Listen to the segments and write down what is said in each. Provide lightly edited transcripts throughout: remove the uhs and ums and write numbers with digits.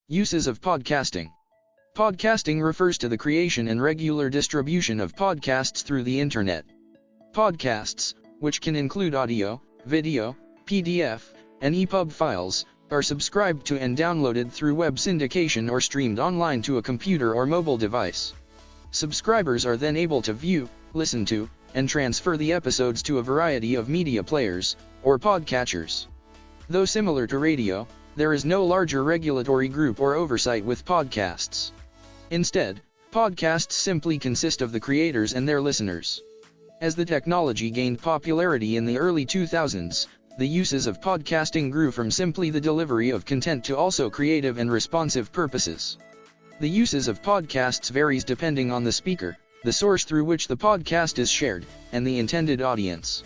Uses of podcasting. Podcasting refers to the creation and regular distribution of podcasts through the internet. Podcasts, which can include audio, video, PDF, and EPUB files, are subscribed to and downloaded through web syndication or streamed online to a computer or mobile device. Subscribers are then able to view, listen to, and transfer the episodes to a variety of media players, or podcatchers. Though similar to radio, there is no larger regulatory group or oversight with podcasts. Instead, podcasts simply consist of the creators and their listeners. As the technology gained popularity in the early 2000s, the uses of podcasting grew from simply the delivery of content to also creative and responsive purposes. The uses of podcasts varies depending on the speaker, the source through which the podcast is shared, and the intended audience.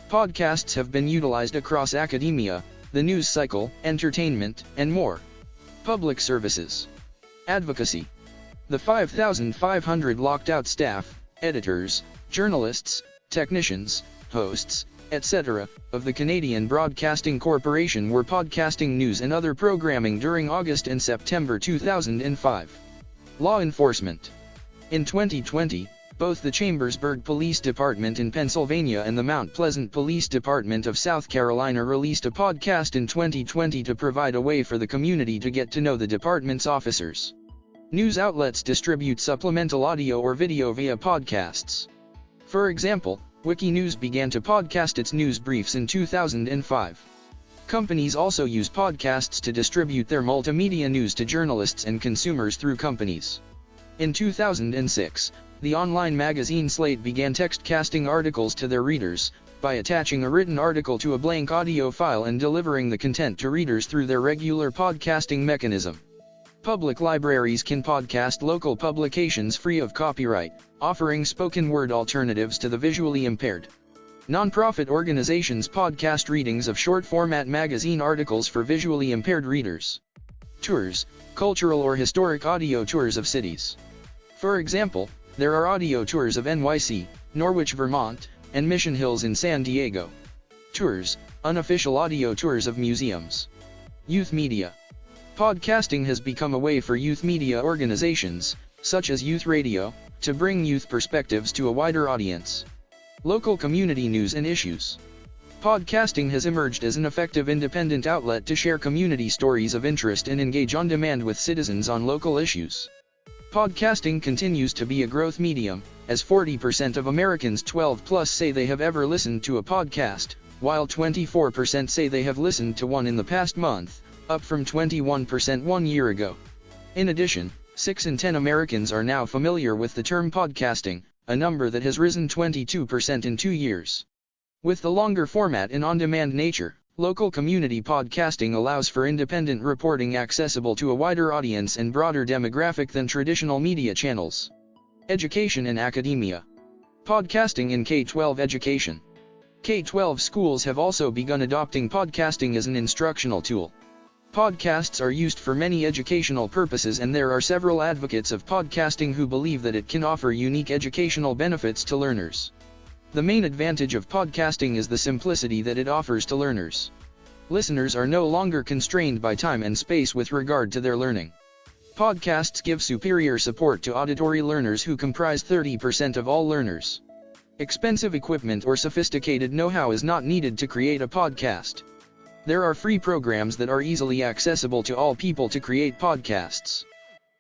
Podcasts have been utilized across academia, the news cycle, entertainment, and more. Public services. Advocacy. The 5,500 locked-out staff, editors, journalists, technicians, hosts, etc., of the Canadian Broadcasting Corporation were podcasting news and other programming during August and September 2005. Law enforcement. In 2020, both the Chambersburg Police Department in Pennsylvania and the Mount Pleasant Police Department of South Carolina released a podcast in 2020 to provide a way for the community to get to know the department's officers. News outlets distribute supplemental audio or video via podcasts. For example, Wikinews began to podcast its news briefs in 2005. Companies also use podcasts to distribute their multimedia news to journalists and consumers through companies. In 2006, the online magazine Slate began text-casting articles to their readers, by attaching a written article to a blank audio file and delivering the content to readers through their regular podcasting mechanism. Public libraries can podcast local publications free of copyright, offering spoken word alternatives to the visually impaired. Nonprofit organizations podcast readings of short-format magazine articles for visually impaired readers. Tours, cultural or historic audio tours of cities. For example, there are audio tours of NYC, Norwich, Vermont, and Mission Hills in San Diego. Tours, unofficial audio tours of museums. Youth media. Podcasting has become a way for youth media organizations, such as youth radio, to bring youth perspectives to a wider audience. Local community news and issues. Podcasting has emerged as an effective independent outlet to share community stories of interest and engage on demand with citizens on local issues. Podcasting continues to be a growth medium, as 40% of Americans 12+ say they have ever listened to a podcast, while 24% say they have listened to one in the past month, up from 21% 1 year ago. In addition, 6 in 10 Americans are now familiar with the term podcasting, a number that has risen 22% in 2 years. With the longer format and on-demand nature, local community podcasting allows for independent reporting accessible to a wider audience and broader demographic than traditional media channels. Education and academia. Podcasting in K-12 education. K-12 schools have also begun adopting podcasting as an instructional tool. Podcasts are used for many educational purposes, and there are several advocates of podcasting who believe that it can offer unique educational benefits to learners. The main advantage of podcasting is the simplicity that it offers to learners. Listeners are no longer constrained by time and space with regard to their learning. Podcasts give superior support to auditory learners who comprise 30% of all learners. Expensive equipment or sophisticated know-how is not needed to create a podcast. There are free programs that are easily accessible to all people to create podcasts.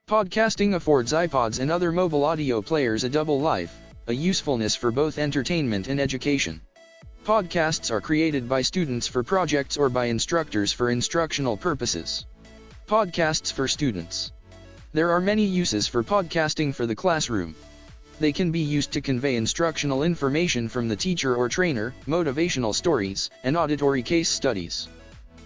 Podcasting affords iPods and other mobile audio players a double life, a usefulness for both entertainment and education. Podcasts are created by students for projects or by instructors for instructional purposes. Podcasts for students. There are many uses for podcasting for the classroom. They can be used to convey instructional information from the teacher or trainer, motivational stories, and auditory case studies.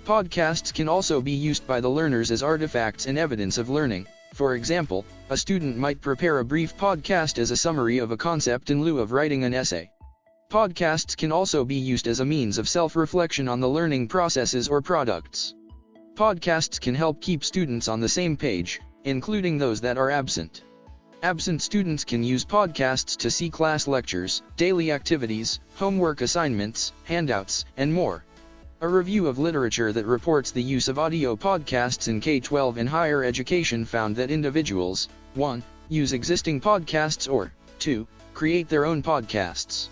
Podcasts can also be used by the learners as artifacts and evidence of learning. For example, a student might prepare a brief podcast as a summary of a concept in lieu of writing an essay. Podcasts can also be used as a means of self-reflection on the learning processes or products. Podcasts can help keep students on the same page, including those that are absent. Absent students can use podcasts to see class lectures, daily activities, homework assignments, handouts, and more. A review of literature that reports the use of audio podcasts in K-12 and higher education found that individuals, 1. Use existing podcasts or, 2. Create their own podcasts.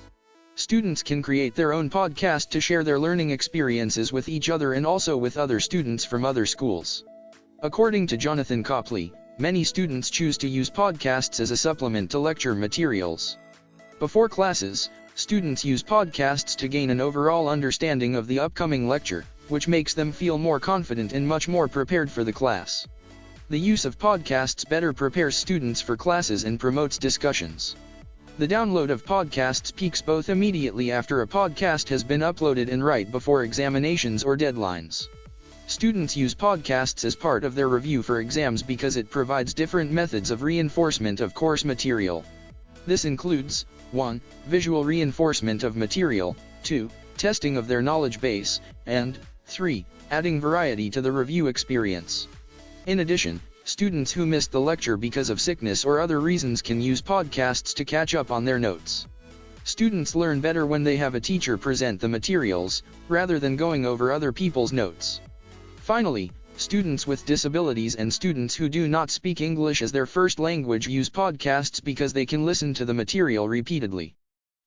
Students can create their own podcast to share their learning experiences with each other and also with other students from other schools. According to Jonathan Copley, many students choose to use podcasts as a supplement to lecture materials. Before classes, students use podcasts to gain an overall understanding of the upcoming lecture, which makes them feel more confident and much more prepared for the class. The use of podcasts better prepares students for classes and promotes discussions. The download of podcasts peaks both immediately after a podcast has been uploaded and right before examinations or deadlines. Students use podcasts as part of their review for exams because it provides different methods of reinforcement of course material. This includes 1. Visual reinforcement of material, 2. Testing of their knowledge base, and 3. Adding variety to the review experience. In addition, students who missed the lecture because of sickness or other reasons can use podcasts to catch up on their notes. Students learn better when they have a teacher present the materials, rather than going over other people's notes. Finally, students with disabilities and students who do not speak English as their first language use podcasts because they can listen to the material repeatedly.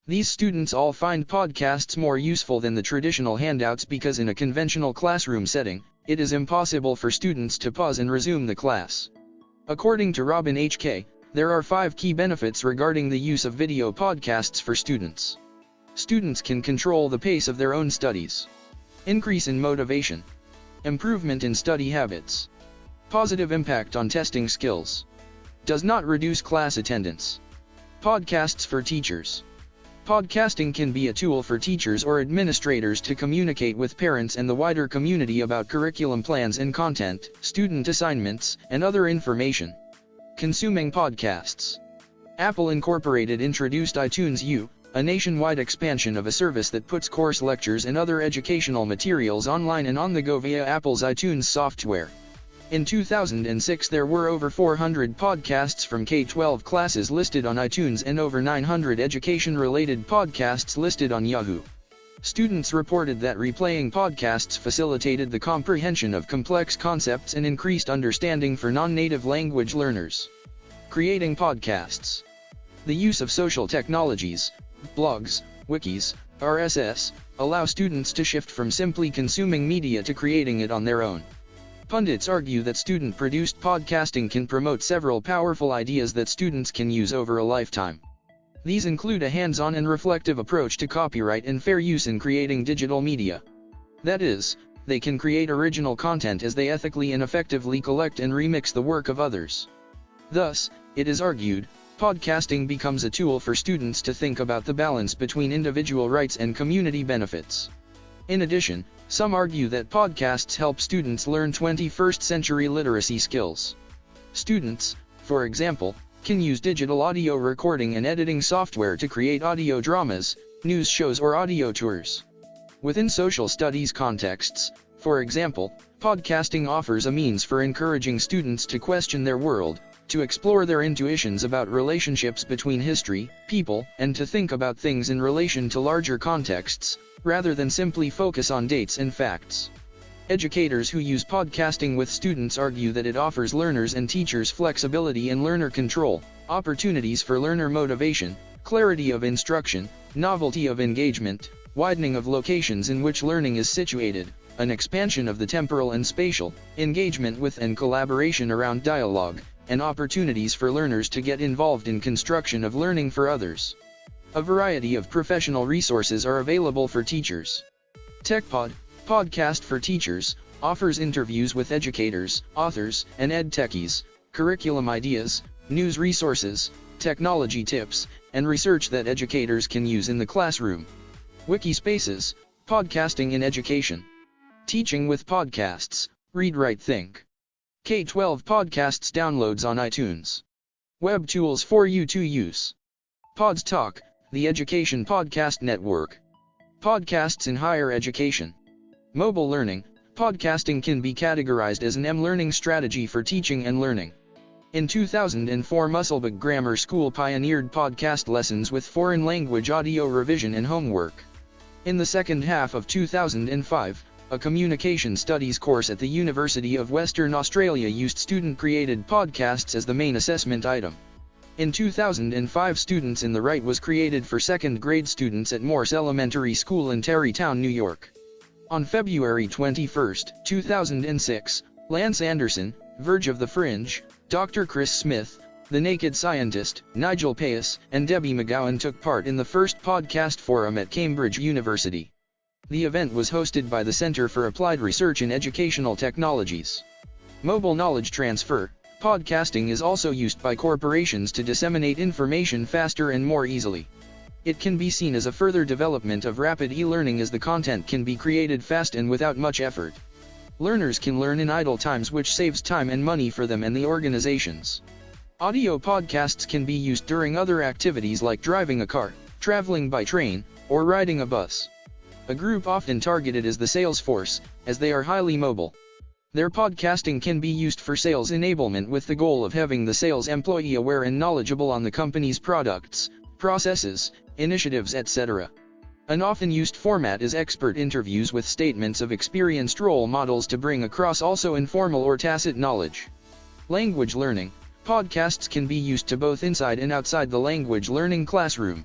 These students all find podcasts more useful than the traditional handouts because in a conventional classroom setting, it is impossible for students to pause and resume the class. According to Robin H.K., there are 5 key benefits regarding the use of video podcasts for students. Students can control the pace of their own studies. Increase in motivation. Improvement in study habits. Positive impact on testing skills. Does not reduce class attendance. Podcasts for teachers. Podcasting can be a tool for teachers or administrators to communicate with parents and the wider community about curriculum plans and content, student assignments, and other information. Consuming podcasts. Apple Incorporated introduced iTunes U, a nationwide expansion of a service that puts course lectures and other educational materials online and on the go via Apple's iTunes software. In 2006 there were over 400 podcasts from K-12 classes listed on iTunes and over 900 education-related podcasts listed on Yahoo. Students reported that replaying podcasts facilitated the comprehension of complex concepts and increased understanding for non-native language learners. Creating podcasts. The use of social technologies, blogs, wikis, RSS, allow students to shift from simply consuming media to creating it on their own. Pundits argue that student-produced podcasting can promote several powerful ideas that students can use over a lifetime. These include a hands-on and reflective approach to copyright and fair use in creating digital media. That is, they can create original content as they ethically and effectively collect and remix the work of others. Thus, it is argued, podcasting becomes a tool for students to think about the balance between individual rights and community benefits. In addition, some argue that podcasts help students learn 21st century literacy skills. Students, for example, can use digital audio recording and editing software to create audio dramas, news shows or audio tours. Within social studies contexts, for example, podcasting offers a means for encouraging students to question their world, to explore their intuitions about relationships between history, people, and to think about things in relation to larger contexts, rather than simply focus on dates and facts. Educators who use podcasting with students argue that it offers learners and teachers flexibility and learner control, opportunities for learner motivation, clarity of instruction, novelty of engagement, widening of locations in which learning is situated, an expansion of the temporal and spatial, engagement with and collaboration around dialogue, and opportunities for learners to get involved in construction of learning for others. A variety of professional resources are available for teachers. TechPod, podcast for teachers, offers interviews with educators, authors, and ed-techies, curriculum ideas, news resources, technology tips, and research that educators can use in the classroom. Wikispaces, podcasting in education. Teaching with podcasts, Read Write Think. K-12 podcasts downloads on iTunes. Web tools for you to use. Pods Talk, the Education Podcast Network. Podcasts in higher education. Mobile learning, podcasting can be categorized as an M-learning strategy for teaching and learning. In 2004, Musselburgh Grammar School pioneered podcast lessons with foreign language audio revision and homework. In the second half of 2005, a communication studies course at the University of Western Australia, used student-created podcasts as the main assessment item. In 2005, Students in the Right was created for second-grade students at Morse Elementary School in Tarrytown, New York. On February 21, 2006, Lance Anderson, Verge of the Fringe, Dr. Chris Smith, The Naked Scientist, Nigel Payas, and Debbie McGowan took part in the first podcast forum at Cambridge University. The event was hosted by the Center for Applied Research in Educational Technologies. Mobile knowledge transfer. Podcasting is also used by corporations to disseminate information faster and more easily. It can be seen as a further development of rapid e-learning, as the content can be created fast and without much effort. Learners can learn in idle times, which saves time and money for them and the organizations. Audio podcasts can be used during other activities like driving a car, traveling by train, or riding a bus. A group often targeted is the sales force, as they are highly mobile. Their podcasting can be used for sales enablement with the goal of having the sales employee aware and knowledgeable on the company's products, processes, initiatives, etc. An often used format is expert interviews with statements of experienced role models to bring across also informal or tacit knowledge. Language learning. Podcasts can be used to both inside and outside the language learning classroom.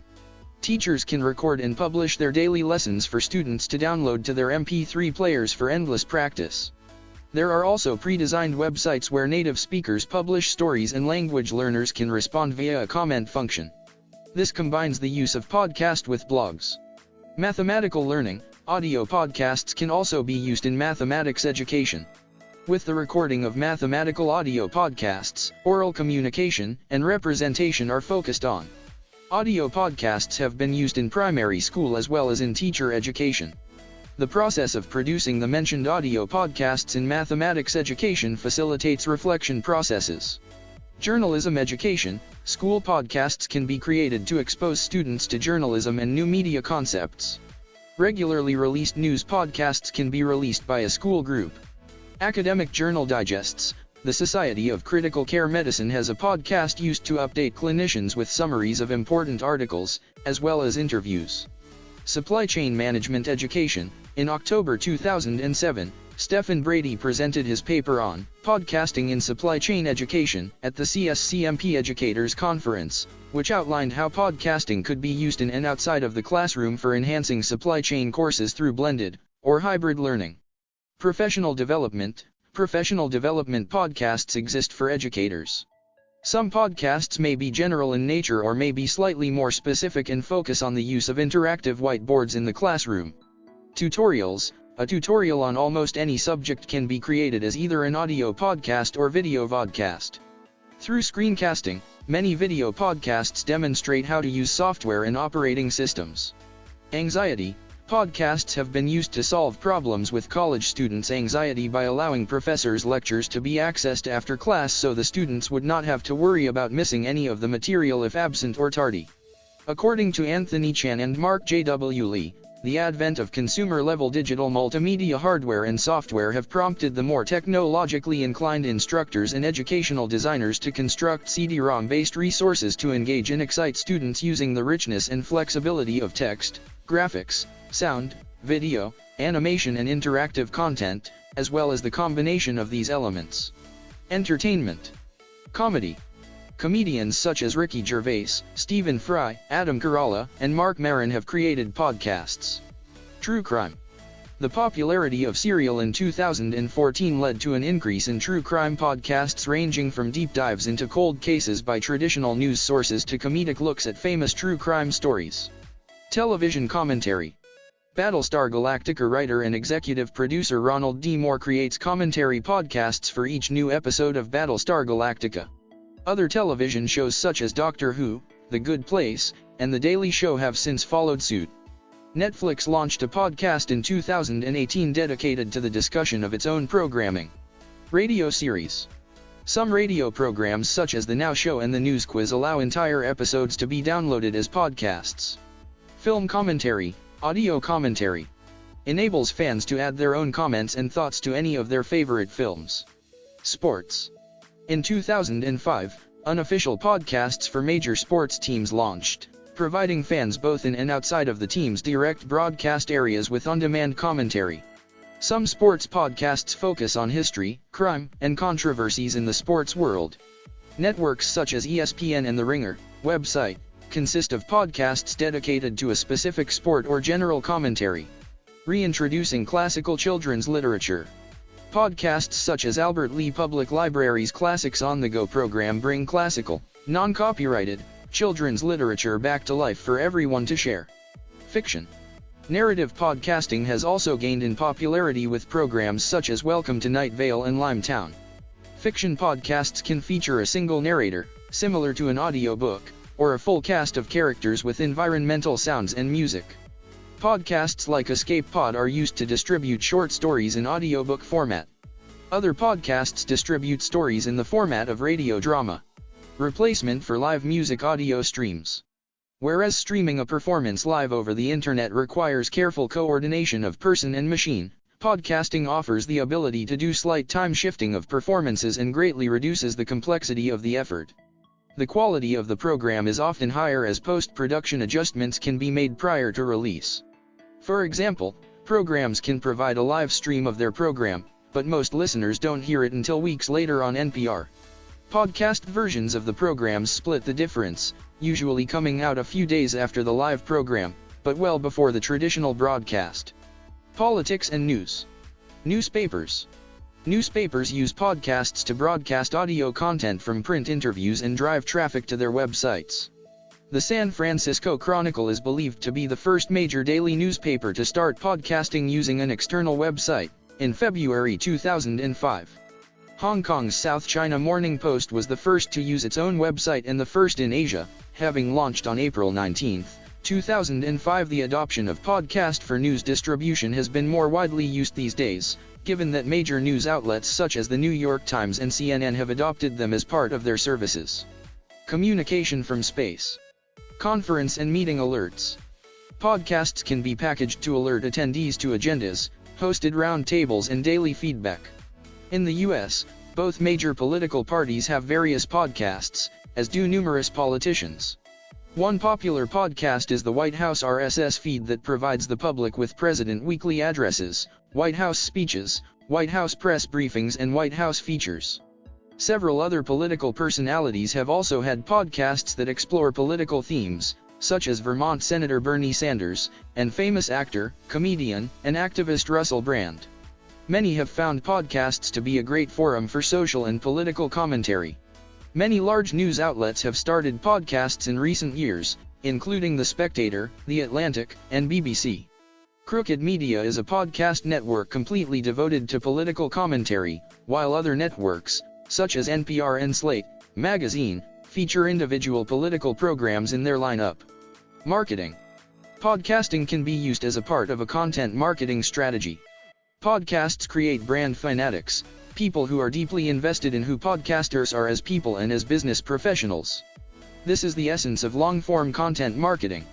Teachers can record and publish their daily lessons for students to download to their MP3 players for endless practice. There are also pre-designed websites where native speakers publish stories and language learners can respond via a comment function. This combines the use of podcast with blogs. Mathematical learning. Audio podcasts can also be used in mathematics education. With the recording of mathematical audio podcasts, oral communication and representation are focused on. Audio podcasts have been used in primary school as well as in teacher education. The process of producing the mentioned audio podcasts in mathematics education facilitates reflection processes. Journalism education. School podcasts can be created to expose students to journalism and new media concepts. Regularly released news podcasts can be released by a school group. Academic journal digests. The Society of Critical Care Medicine has a podcast used to update clinicians with summaries of important articles, as well as interviews. Supply chain management education. In October 2007, Stephen Brady presented his paper on podcasting in supply chain education at the CSCMP Educators Conference, which outlined how podcasting could be used in and outside of the classroom for enhancing supply chain courses through blended or hybrid learning. Professional development. Professional development podcasts exist for educators. Some podcasts may be general in nature or may be slightly more specific and focus on the use of interactive whiteboards in the classroom. Tutorials. A tutorial on almost any subject can be created as either an audio podcast or video vodcast. Through screencasting, many video podcasts demonstrate how to use software and operating systems. Anxiety. Podcasts have been used to solve problems with college students' anxiety by allowing professors' lectures to be accessed after class so the students would not have to worry about missing any of the material if absent or tardy. According to Anthony Chan and Mark J.W. Lee, the advent of consumer-level digital multimedia hardware and software have prompted the more technologically inclined instructors and educational designers to construct CD-ROM-based resources to engage and excite students using the richness and flexibility of text, graphics, sound, video, animation and interactive content, as well as the combination of these elements. Entertainment. Comedy. Comedians such as Ricky Gervais, Stephen Fry, Adam Carolla, and Mark Maron have created podcasts. True crime. The popularity of Serial in 2014 led to an increase in true crime podcasts ranging from deep dives into cold cases by traditional news sources to comedic looks at famous true crime stories. Television commentary. Battlestar Galactica writer and executive producer Ronald D. Moore creates commentary podcasts for each new episode of Battlestar Galactica. Other television shows such as Doctor Who, The Good Place, and The Daily Show have since followed suit. Netflix launched a podcast in 2018 dedicated to the discussion of its own programming. Radio series. Some radio programs such as The Now Show and The News Quiz allow entire episodes to be downloaded as podcasts. Film commentary. Audio commentary enables fans to add their own comments and thoughts to any of their favorite films. Sports. In 2005, unofficial podcasts for major sports teams launched, providing fans both in and outside of the team's direct broadcast areas with on-demand commentary. Some sports podcasts focus on history, crime, and controversies in the sports world. Networks such as ESPN and The Ringer website consist of podcasts dedicated to a specific sport or general commentary. Reintroducing classical children's literature. Podcasts such as Albert Lee Public Library's Classics on the Go program bring classical, non-copyrighted, children's literature back to life for everyone to share. Fiction. Narrative podcasting has also gained in popularity with programs such as Welcome to Night Vale and Limetown. Fiction podcasts can feature a single narrator, similar to an audiobook, or a full cast of characters with environmental sounds and music. Podcasts like Escape Pod are used to distribute short stories in audiobook format. Other podcasts distribute stories in the format of radio drama. Replacement for live music audio streams. Whereas streaming a performance live over the internet requires careful coordination of person and machine, podcasting offers the ability to do slight time shifting of performances and greatly reduces the complexity of the effort. The quality of the program is often higher as post-production adjustments can be made prior to release. For example, programs can provide a live stream of their program, but most listeners don't hear it until weeks later on NPR. Podcast versions of the programs split the difference, usually coming out a few days after the live program, but well before the traditional broadcast. Politics and news. Newspapers. Newspapers use podcasts to broadcast audio content from print interviews and drive traffic to their websites. The San Francisco Chronicle is believed to be the first major daily newspaper to start podcasting using an external website, in February 2005. Hong Kong's South China Morning Post was the first to use its own website and the first in Asia, having launched on April 19, 2005. The adoption of podcast for news distribution has been more widely used these days, given that major news outlets such as the New York Times and CNN have adopted them as part of their services. Communication from space. Conference and meeting alerts. Podcasts can be packaged to alert attendees to agendas, hosted roundtables and daily feedback. In the U.S., both major political parties have various podcasts, as do numerous politicians. One popular podcast is the White House RSS feed that provides the public with President weekly addresses, White House speeches, White House press briefings and White House features. Several other political personalities have also had podcasts that explore political themes, such as Vermont Senator Bernie Sanders, and famous actor, comedian, and activist Russell Brand. Many have found podcasts to be a great forum for social and political commentary. Many large news outlets have started podcasts in recent years, including The Spectator, The Atlantic, and BBC. Crooked Media is a podcast network completely devoted to political commentary, while other networks, such as NPR and Slate Magazine, feature individual political programs in their lineup. Marketing. Podcasting can be used as a part of a content marketing strategy. Podcasts create brand fanatics, people who are deeply invested in who podcasters are as people and as business professionals. This is the essence of long-form content marketing.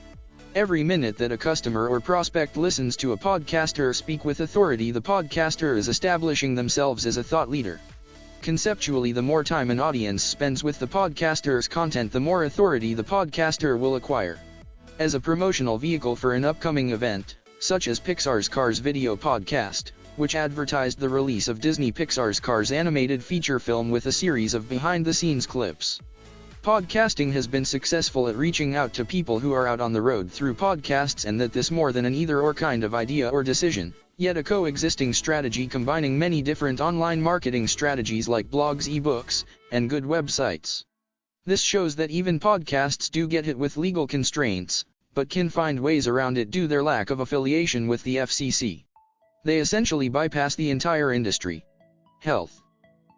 Every minute that a customer or prospect listens to a podcaster speak with authority, the podcaster is establishing themselves as a thought leader. Conceptually, the more time an audience spends with the podcaster's content, the more authority the podcaster will acquire. As a promotional vehicle for an upcoming event, such as Pixar's Cars video podcast, which advertised the release of Disney Pixar's Cars animated feature film with a series of behind-the-scenes clips. Podcasting has been successful at reaching out to people who are out on the road through podcasts, and that this more than an either-or kind of idea or decision, yet a coexisting strategy combining many different online marketing strategies like blogs, ebooks, and good websites. This shows that even podcasts do get hit with legal constraints, but can find ways around it due to their lack of affiliation with the FCC. They essentially bypass the entire industry. Health.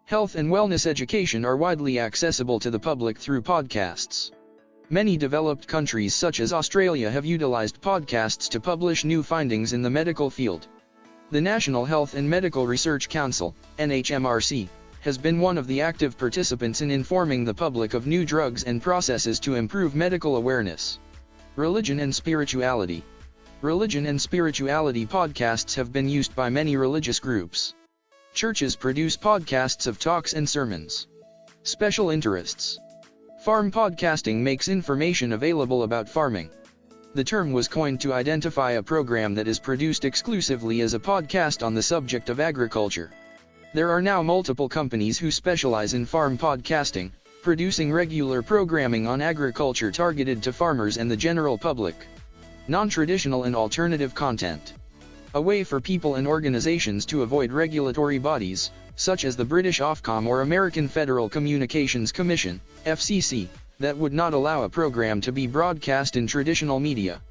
Health and wellness education are widely accessible to the public through podcasts. Many developed countries such as Australia have utilized podcasts to publish new findings in the medical field. The National Health and Medical Research Council, NHMRC, has been one of the active participants in informing the public of new drugs and processes to improve medical awareness. Religion and spirituality. Religion and spirituality podcasts have been used by many religious groups. Churches produce podcasts of talks and sermons. Special interests. Farm podcasting makes information available about farming. The term was coined to identify a program that is produced exclusively as a podcast on the subject of agriculture. There are now multiple companies who specialize in farm podcasting, producing regular programming on agriculture targeted to farmers and the general public. Non-traditional and alternative content. A way for people and organizations to avoid regulatory bodies, such as the British Ofcom or American Federal Communications Commission, FCC, that would not allow a program to be broadcast in traditional media.